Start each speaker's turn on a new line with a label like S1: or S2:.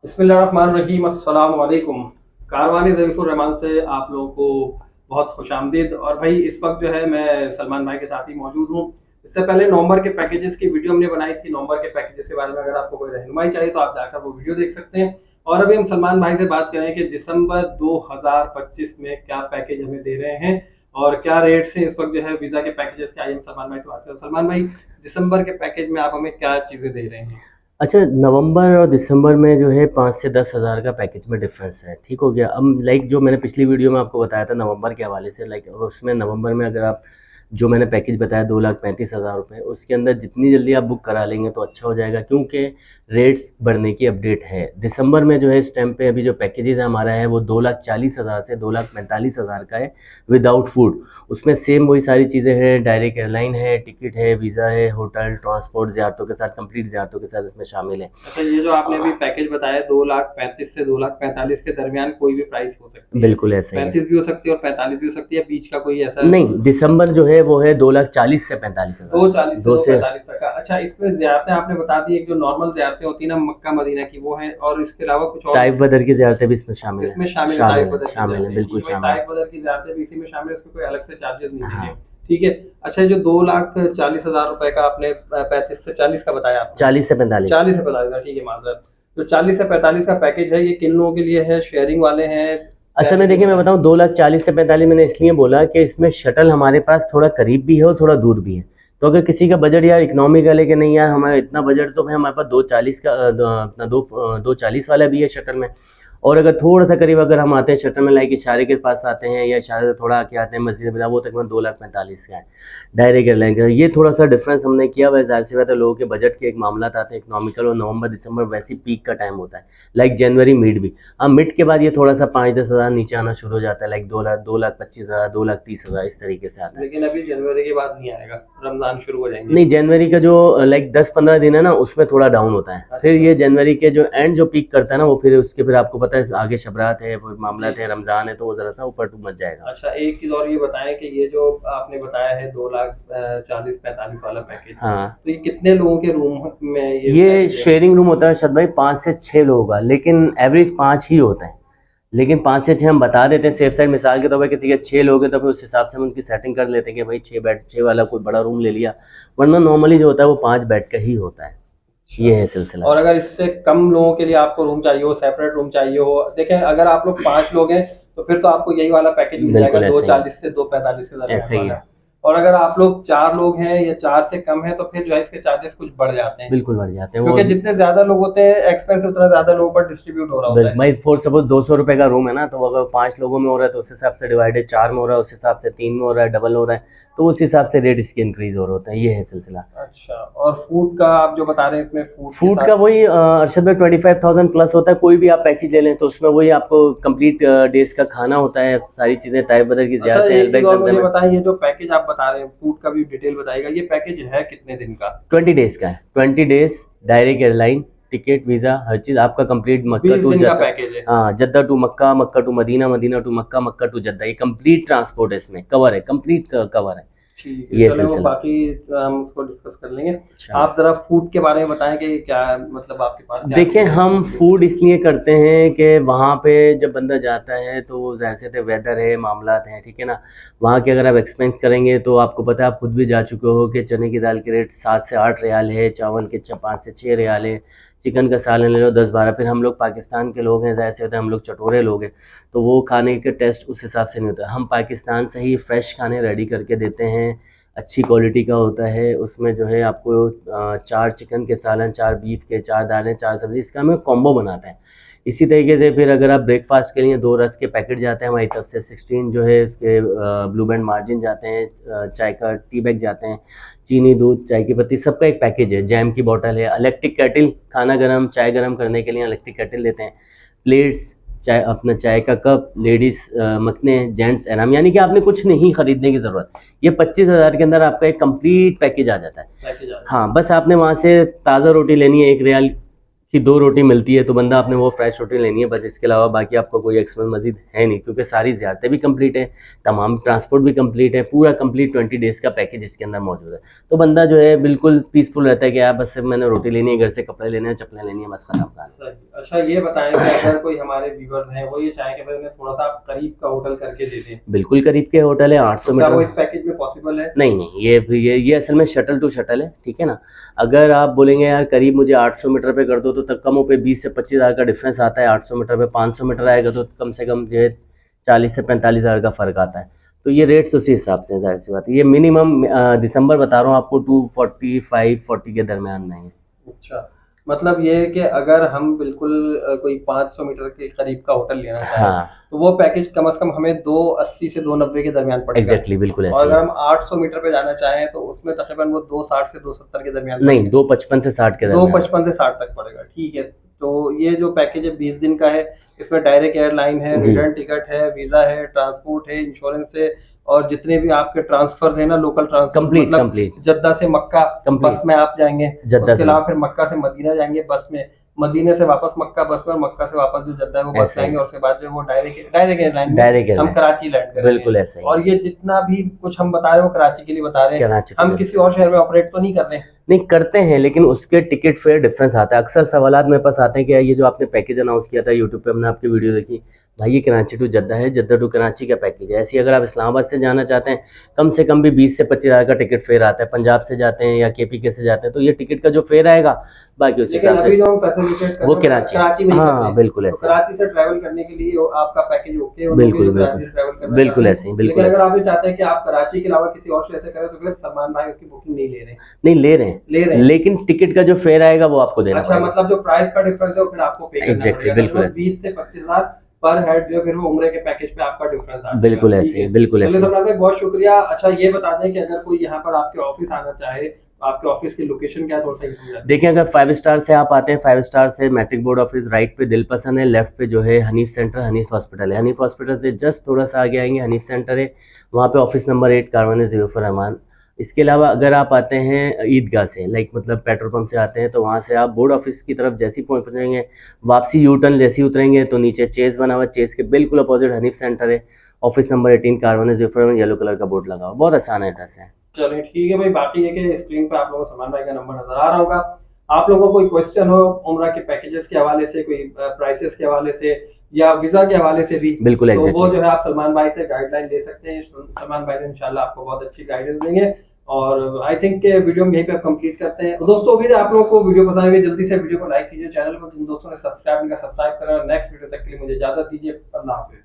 S1: बिस्मिल्लाहिर्रहमानिर्रहीम, अस्सलाम वालेकुम। कारवानी ज़रीफ़ुर रहमान से आप लोगों को बहुत खुशामदीद। और भाई इस वक्त जो है मैं सलमान भाई के साथ ही मौजूद हूँ। इससे पहले नवंबर के पैकेजेस की वीडियो हमने बनाई थी। नवंबर के पैकेजेस के बारे में अगर आपको कोई रहनुमाई चाहिए तो आप जाकर वो वीडियो देख सकते हैं। और अभी हम सलमान भाई से बात करें कि दिसंबर 2025 में क्या पैकेज हमें दे रहे हैं और क्या रेट्स हैं इस वक्त जो है वीज़ा के पैकेजेस के। आइए हम सलमान भाई से बात करें। सलमान भाई, दिसंबर के पैकेज में आप हमें क्या चीज़ें दे रहे हैं?
S2: अच्छा, नवंबर और दिसंबर में जो है 5 से 10 हज़ार का पैकेज में डिफरेंस है। ठीक हो गया। अब लाइक जो मैंने पिछली वीडियो में आपको बताया था नवंबर के हवाले से, लाइक उसमें नवंबर में अगर आप जो मैंने पैकेज बताया 2,35,000 रुपये, उसके अंदर जितनी जल्दी आप बुक करा लेंगे तो अच्छा हो जाएगा, क्योंकि रेट्स बढ़ने की अपडेट है। दिसंबर में जो है इस टाइम पे अभी जो पैकेजेस हमारा है वो 2,40,000 से 2,45,000 का है विदाउट फूड। उसमें सेम वही सारी चीज़ें हैं, डायरेक्ट एयरलाइन है, टिकट है, वीज़ा है, होटल, ट्रांसपोर्ट, ज़ियारतों के साथ, कंप्लीट ज़ियारतों के साथ इसमें शामिल है।
S1: अच्छा, ये जो आपने अभी पैकेज बताया 2,35,000 से 2,45,000 के दरमियान कोई भी प्राइस हो सकती है?
S2: बिल्कुल ऐसा ही है।
S1: 35 भी हो सकती है और 45 भी हो सकती है, बीच का कोई ऐसा
S2: नहीं, दिसंबर जो है वो है 2,40,000 से 45,000।
S1: 2,40,000 से
S2: दो से
S1: 2,45,000 तक का। अच्छा, इसमें ज़ियारतें आपने बता दी, एक जो नॉर्मल ज़ियारतें होती है ना मक्का मदीना की, वो है, और इसके अलावा कुछ और
S2: ताइफ बदर की ज़ियारतें भी इसमें शामिल है।
S1: इसमें शामिल है? ताइफ बदर की
S2: शामिल है,
S1: ज़ियारतें,
S2: बिल्कुल
S1: ठीक है,
S2: शामिल है।
S1: ताइफ बदर की ज़ियारतें भी इसी में शामिल है, उसके कोई अलग से चार्जेस नहीं
S2: हाँ।
S1: देंगे, ठीक है। अच्छा, ये जो 2,40,000 रुपए का आपने 35 से 40 का बताया आपने?
S2: 40 से 45।
S1: 40 से 45 का, ठीक है, माजरत। तो 40 से 45 का पैकेज है, ये किन लोगों के लिए है? शेयरिंग वाले हैं?
S2: असल में देखिए, मैं बताऊं 2,40,000 से 45 मैंने इसलिए बोला कि इसमें शटल हमारे पास थोड़ा करीब भी है और थोड़ा दूर भी है। तो अगर किसी का बजट यार इकोनॉमिकल है कि नहीं यार हमारा इतना बजट, तो भाई हमारे पास 2,40 का अपना 2,40 वाला भी है शटल में। और अगर थोड़ा सा करीब अगर हम आते हैं शटल में, लाइक इशारे के पास आते हैं या इशारे से थोड़ा आके आते हैं मस्जिद बिला, वो तकरीबन 2,45,000 का है डायरेक्ट एयरलाइन का। ये थोड़ा सा डिफरेंस हमने किया हुआ है। ज़ाहिर सी बात है, लोगों के बजट के एक मामला आते हैं इकोनॉमिकल, और नवंबर दिसंबर वैसे पीक का टाइम होता है, लाइक जनवरी मिड भी। अब मिड के बाद ये थोड़ा सा 5-10 हज़ार नीचे आना शुरू हो जाता है, लाइक 2,25,000, 2,30,000 इस तरीके से आता है।
S1: लेकिन अभी जनवरी के बाद नहीं आएगा, रमजान शुरू हो जाएंगे।
S2: नहीं, जनवरी का जो लाइक 10-15 दिन है ना, उसमें थोड़ा डाउन होता है।
S1: अच्छा।
S2: फिर ये जनवरी के जो एंड जो पीक करता है ना, वो फिर उसके फिर आपको पता है आगे शबरात है, फिर मामला है, रमजान है, तो वो जरा सा ऊपर मच जाएगा।
S1: अच्छा, एक चीज और ये बताएं कि ये जो आपने बताया है 2,40,45 वाला पैकेज,
S2: हाँ,
S1: तो ये कितने लोगों के रूम में
S2: ये शेयरिंग रूम होता है शद भाई 5 से 6 लोगों का, लेकिन एवरेज 5 ही होता है। लेकिन 5 से 6 हम बता देते हैं सेफ साइड। मिसाल के तौर पर किसी के 6 लोग हैं तो फिर उस हिसाब से हम उनकी सेटिंग कर लेते हैं कि भाई 6 बेड 6 वाला कोई बड़ा रूम ले लिया, वरना नॉर्मली जो होता है वो 5 बेड का ही होता है। ये है सिलसिला।
S1: और अगर इससे कम लोगों के लिए आपको रूम चाहिए हो, सेपरेट रूम चाहिए हो, देखें अगर आप लोग 5 लोग हैं तो फिर तो आपको यही वाला पैकेज मिल जाएगा, 2,40 से 2,45 के
S2: ऐसे ही
S1: दरमियान।
S2: है।
S1: और अगर आप लोग 4 लोग हैं या 4 से कम है तो फिर जो है इसके चार्जेस कुछ बढ़ जाते हैं,
S2: बिल्कुल बढ़ जाते हैं,
S1: क्योंकि जितने ज्यादा लोग होते हैं एक्सपेंस उतना ज्यादा लोगों पर डिस्ट्रीब्यूट हो रहा होता है।
S2: भाई फॉर सपोज 200 रुपये का रूम है ना, तो अगर 5 लोगों में हो रहा है तो उस हिसाब से डिवाइडेड 4 में हो रहा है, उस हिसाब से 3 में हो रहा है, डबल हो रहा है, तो उस हिसाब से रेट इसके इंक्रीज हो रहा होता है। ये है सिलसिला।
S1: अच्छा, और फूड का आप जो बता रहे हैं, इसमें
S2: फूड का वही अरशद भाई 25,000 प्लस होता है। कोई भी आप पैकेज ले लें तो उसमें वही आपको कंप्लीट डेज का खाना होता है, सारी चीजें, ताइफ बदर की
S1: अच्छा, एक चीज और मुझे
S2: ज़्यादा।
S1: बताइए, ये जो पैकेज आप बता रहे हैं फूड का भी डिटेल बताइएगा। ये पैकेज है कितने दिन का?
S2: 20 डेज का है। 20 days direct airline, ticket, visa, हर चीज़ आपका कंप्लीट। मक्का
S1: 20
S2: टू
S1: दिन का
S2: जद्दा,
S1: पैकेज है?
S2: हाँ, Jeddah to Mecca, Mecca to Medina, Medina to Mecca, Mecca to Jeddah, ये कंप्लीट ट्रांसपोर्ट है, इसमें कवर है, कंप्लीट कवर है।
S1: ठीक
S2: ये
S1: है, चलो
S2: सिलसिला।
S1: बाकी हम उसको डिस्कस कर लेंगे।
S2: अच्छा।
S1: आप जरा फूड के बारे में बताएं कि क्या मतलब आपके पास क्या
S2: देखें,
S1: चीज़ें हैं?
S2: हम फूड इसलिए करते हैं कि वहाँ पे जब बंदा जाता है तो ज़ाहिर सी बात है वेदर है, मामलात हैं, ठीक है ना। वहाँ के अगर आप एक्सपेंस करेंगे तो आपको पता है, आप खुद भी जा चुके हो कि चने की दाल की रेट 7 से 8 रियाल है, चावल के 5 से 6 रियाल है, चिकन का सालन ले लो 10-12। फिर हम लोग पाकिस्तान के लोग हैं, ज़ाहिर सी बात है हम लोग चटोरे लोग हैं, तो वो खाने के टेस्ट उस हिसाब से नहीं होता। हम पाकिस्तान से ही फ्रेश खाने रेडी करके देते हैं, अच्छी क्वालिटी का होता है। उसमें जो है आपको 4 चिकन के सालन, 4 बीफ के, 4 दालें, 4 सब्ज़ी, इसका हमें कॉम्बो बनाते हैं। इसी तरीके से फिर अगर आप ब्रेकफास्ट के लिए 2 रस के पैकेट जाते हैं हमारी तरफ से, 16 जो है इसके ब्लू बैंड मार्जिन जाते हैं, चाय का टी बैग जाते हैं, चीनी, दूध, चाय की पत्ती, सबका एक पैकेज है, जैम की बोतल है, इलेक्ट्रिक केटल, खाना गर्म चाय गर्म करने के लिए इलेक्ट्रिक केटल लेते हैं, प्लेट्स, चाय, अपना चाय का कप, लेडीज़ मखने, जेंट्स एनाम, यानी कि आपने कुछ नहीं खरीदने की ज़रूरत। ये 25,000 के अंदर आपका एक कंप्लीट पैकेज आ जाता है। हाँ, बस आपने वहाँ से ताज़ा रोटी लेनी है, 1 रियाल कि 2 रोटी मिलती है तो बंदा आपने वो फ्रेश रोटी लेनी है बस, इसके अलावा बाकी आपका कोई एक्सपेंस मजीद है नहीं, क्योंकि सारी ज़ियारतें भी कंप्लीट है, तमाम ट्रांसपोर्ट भी कंप्लीट है, पूरा कंप्लीट 20 डेज़ का पैकेज इसके अंदर मौजूद है। तो बंदा जो है बिल्कुल पीसफुल रहता है कि यार बस सिर्फ मैंने रोटी लेनी है, घर से कपड़े लेने हैं, चप्पलें लेनी है, बस खत्म काम।
S1: अच्छा ये बताएं कि अगर कोई हमारे व्यूअर्स हैं वो ये चाहे कि भाई उन्हें थोड़ा सा करीब का होटल करके दे दें,
S2: बिल्कुल करीब के होटल है, 800
S1: क्या वो
S2: मीटर।
S1: इस पैकेज में पॉसिबल है?
S2: नहीं, ये असल में शटल टू शटल है, ठीक है ना। अगर आप बोलेंगे यार करीब मुझे 800 मीटर पे कर दो तो तब कम पे 20 से 25 हज़ार का डिफरेंस आता है। 800 मीटर पे 500 मीटर आएगा तो कम से कम जो है 40 से 45 हज़ार का फ़र्क आता है। तो ये रेट्स उसी हिसाब से, जाहिर सी बात है। ये मिनिमम दिसंबर बता रहा हूँ आपको 245-40 के दरमियान में है।
S1: अच्छा, मतलब ये है कि अगर हम बिल्कुल कोई 500 मीटर के करीब का होटल लेना चाहें,
S2: हाँ,
S1: तो वो पैकेज कम से कम हमें 280 से 290 के दरमियान पड़ेगा।
S2: एग्जैक्टली, बिल्कुल ऐसे
S1: और
S2: ही
S1: अगर
S2: है।
S1: हम 800 मीटर पे जाना चाहें तो उसमें तकरीबन वो 260 से 270 के दरमियान
S2: नहीं, 255 से 60 के दरमियान।
S1: 255 से 60 तक पड़ेगा, ठीक है। तो ये जो पैकेज है 20 दिन का है, इसमें डायरेक्ट एयरलाइन है,
S2: जी।
S1: रिटर्न टिकट है, वीजा है, ट्रांसपोर्ट है, इंश्योरेंस है, और जितने भी आपके ट्रांसफर है ना, लोकल ट्रांसफर,
S2: कंप्लीट
S1: मतलब
S2: कंप्लीट
S1: जद्दा से मक्का
S2: Complete।
S1: बस में आप जाएंगे,
S2: जद्दा
S1: उसके
S2: से
S1: अलावा फिर मक्का से मदीना जाएंगे बस में, मदीने से वापस मक्का बस में, और मक्का से वापस जो जद्दा है वो बस
S2: ऐसे ही।
S1: जाएंगे, और उसके बाद जो वो डायरेक्ट एयरलाइन में
S2: डायरेक्ट
S1: हम
S2: एयरलाइन,
S1: कराची लैंड करेंगे।
S2: बिल्कुल ऐसा ही।
S1: और ये जितना भी कुछ हम बता रहे हैं वो कराची के लिए बता रहे हैं,
S2: कराची
S1: हम
S2: to
S1: किसी और शहर में ऑपरेट तो नहीं कर रहे हैं।
S2: नहीं करते हैं, लेकिन उसके टिकट फेयर डिफरेंस आता है। अक्सर सवालात मेरे पास आते हैं कि ये जो आपने पैकेज अनाउंस किया था यूट्यूब पे, हमने आपकी वीडियो देखी, भाई ये कराची टू जद्दा है, जद्दा टू कराची का पैकेज है। ऐसे ही अगर आप इस्लामाबाद से जाना चाहते हैं, कम से कम भी 20 से 25 हज़ार का टिकट फेयर आता है। पंजाब से जाते हैं या KPK से जाते हैं तो ये टिकट का जो फेयर आएगा बाकी उस
S1: लेकिन
S2: हिसाब
S1: अभी
S2: से
S1: जो हम फैसिलिटेट कर
S2: वो
S1: रहे हैं कराची में ही करते
S2: हाँ
S1: हैं।
S2: बिल्कुल
S1: तो
S2: ऐसे,
S1: कराची से ट्रैवल करने के लिए आपका पैकेज ओके है,
S2: बिल्कुल
S1: कराची से ट्रैवल करना
S2: बिल्कुल
S1: चाहते हैं।
S2: ऐसे ही, बिल्कुल
S1: लेकिन अगर
S2: ऐसे।
S1: आप ये चाहते हैं कि आप कराची के अलावा किसी और शहर से करें तो फिर सलमान भाई उसकी बुकिंग नहीं ले रहे हैं।
S2: नहीं ले रहे हैं, लेकिन टिकट का जो फेयर आएगा वो आपको देना
S1: अच्छा,
S2: पड़ेगा।
S1: मतलब जो प्राइस का डिफरेंस है वो फिर आपको पे करना
S2: एग्जैक्टली,
S1: पड़ेगा।
S2: बिल्कुल ऐसे।
S1: 20 से 25 हज़ार पर हेड जो फिर वो उम्रे के पैकेज पे आपका डिफरेंस आता है।
S2: बिल्कुल ऐसे, बिल्कुल ऐसे।
S1: सलमान भाई बहुत शुक्रिया। अच्छा ये बता दें कि अगर कोई यहाँ पर आपके ऑफिस आना चाहे, आपके ऑफिस की लोकेशन क्या, थोड़ा सा समझा दें।
S2: देखिए, अगर 5 स्टार से आप आते हैं, 5 स्टार से मैट्रिक बोर्ड ऑफिस राइट पे दिलपसंद है, लेफ्ट पे जो है हनीफ सेंटर, हनीफ हॉस्पिटल है। हनीफ हॉस्पिटल से जस्ट थोड़ा सा आगे आएंगे, हनीफ सेंटर है, वहाँ पे ऑफिस नंबर 8 कारवान ज़ीफ़ुर रहमान। इसके अलावा अगर आप आते हैं ईदगाह से, लाइक मतलब पेट्रोल पंप से आते हैं, तो वहाँ से आप बोर्ड ऑफिस की तरफ जैसे ही पहुँचेंगे, वापसी यू टर्न जैसे ही उतरेंगे तो नीचे चेस बना हुआ, चेस के बिल्कुल अपोजिट हनीफ सेंटर है, office number 18 Karwan ज़ीफ़ुर Rahman, yellow colour का बोर्ड लगा हुआ, बहुत आसान एड्रेस है।
S1: चलिए ठीक है भाई। बाकी ये कि स्क्रीन पे आप लोगों को सलमान भाई का नंबर नजर आ रहा होगा। आप लोगों को कोई क्वेश्चन हो उम्रा के पैकेजेस के हवाले से, कोई प्राइसेस के हवाले से या वीजा के हवाले से भी,
S2: बिल्कुल
S1: तो वो
S2: exactly।
S1: जो है आप सलमान भाई से गाइडलाइन ले सकते हैं। सलमान भाई ने इंशाल्लाह आपको बहुत अच्छी गाइडेंस देंगे। और आई थिंक के वीडियो में यहीं पे कंप्लीट करते हैं। तो दोस्तों उम्मीद है आप लोगों को वीडियो पसंद आई, जल्दी से वीडियो को लाइक कीजिए, चैनल को जिन दोस्तों ने सब्सक्राइब नहीं किया सब्सक्राइब करें। नेक्स्ट वीडियो तक के लिए मुझे इजाजत दीजिए। अल्लाह हाफिज।